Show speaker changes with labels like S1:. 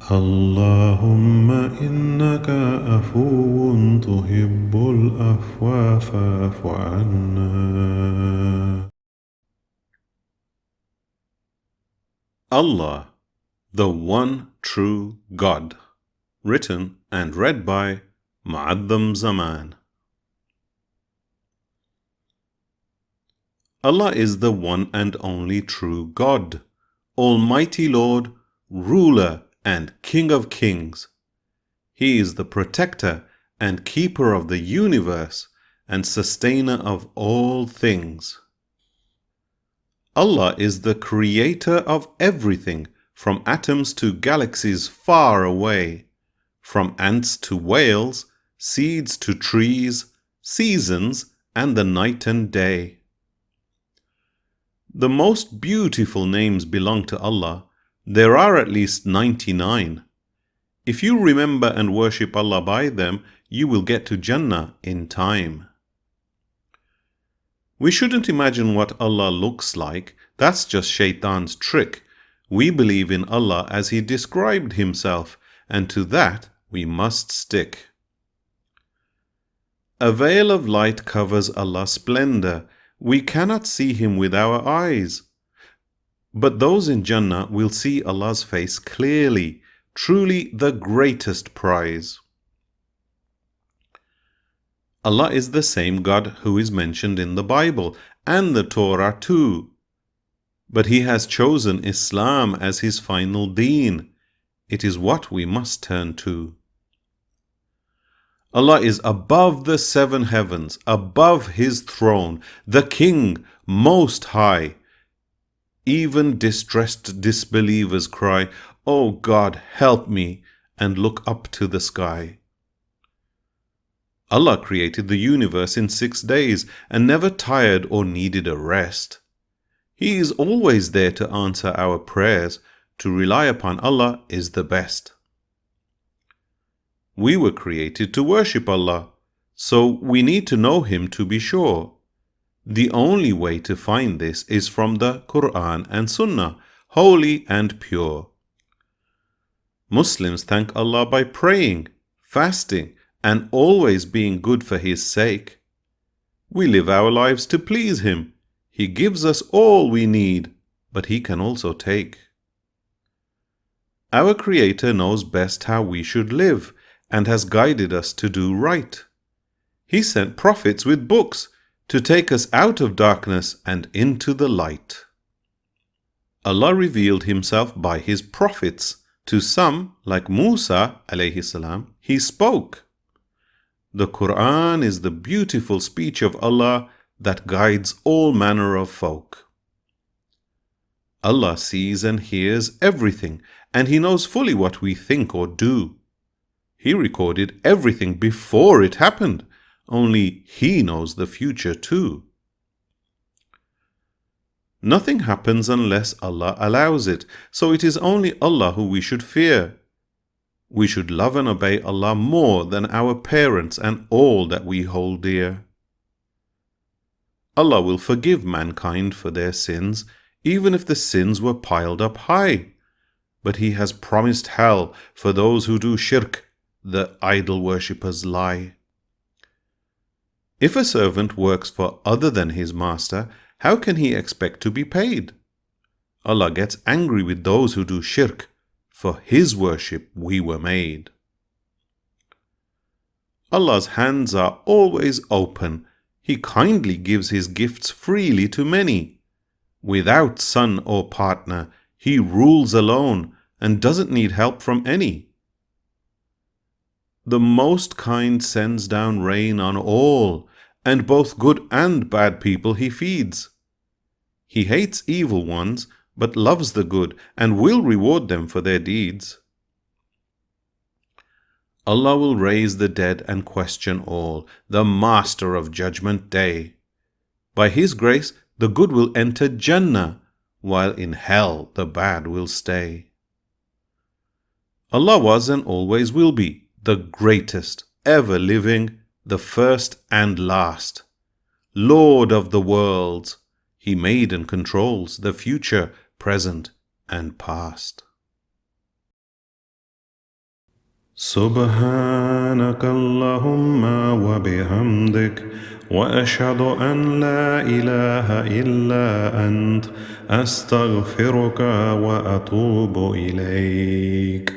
S1: اللهم إنك عفو تحب العفو فاعف عنا. Allah, the one true God. Written and read by Moazzam Zaman. Allah is the one and only true God, Almighty Lord, Ruler and King of Kings. He is the protector and keeper of the universe and sustainer of all things. Allah is the creator of everything, from atoms to galaxies far away, from ants to whales, seeds to trees, seasons and the night and day. The most beautiful names belong to Allah. There are at least 99. If you remember and worship Allah by them, you will get to Jannah in time. We shouldn't imagine what Allah looks like. That's just Shaitan's trick. We believe in Allah as He described Himself, and to that we must stick. A veil of light covers Allah's splendor. We cannot see Him with our eyes. But those in Jannah will see Allah's face clearly, truly the greatest prize. Allah is the same God who is mentioned in the Bible and the Torah too. But He has chosen Islam as His final deen. It is what we must turn to. Allah is above the seven heavens, above His throne, the King, Most High. Even distressed disbelievers cry, "Oh God, help me," and look up to the sky. Allah created the universe in 6 days and never tired or needed a rest. He is always there to answer our prayers. To rely upon Allah is the best. We were created to worship Allah, so we need to know Him to be sure. The only way to find this is from the Qur'an and Sunnah, holy and pure. Muslims thank Allah by praying, fasting, and always being good for His sake. We live our lives to please Him. He gives us all we need, but He can also take. Our Creator knows best how we should live and has guided us to do right. He sent prophets with books to take us out of darkness and into the light. Allah revealed Himself by His prophets. To some, like Musa alayhi salam, He spoke. The Qur'an is the beautiful speech of Allah that guides all manner of folk. Allah sees and hears everything, and He knows fully what we think or do. He recorded everything before it happened, only He knows the future too. Nothing happens unless Allah allows it, so it is only Allah who we should fear. We should love and obey Allah more than our parents and all that we hold dear. Allah will forgive mankind for their sins, even if the sins were piled up high. But He has promised hell for those who do shirk, the idol worshippers lie. If a servant works for other than his master, how can he expect to be paid? Allah gets angry with those who do shirk. For His worship we were made. Allah's hands are always open. He kindly gives His gifts freely to many. Without son or partner, He rules alone and doesn't need help from any. The Most Kind sends down rain on all, and both good and bad people He feeds. He hates evil ones, but loves the good and will reward them for their deeds. Allah will raise the dead and question all, the Master of Judgment Day. By His grace, the good will enter Jannah, while in hell the bad will stay. Allah was and always will be the greatest, ever living, the first and last. Lord of the worlds, He made and controls the future, present, and past. سبحانك اللهم وبحمدك وأشهد أن لا إله إلا أنت أستغفرك وأتوب إليك.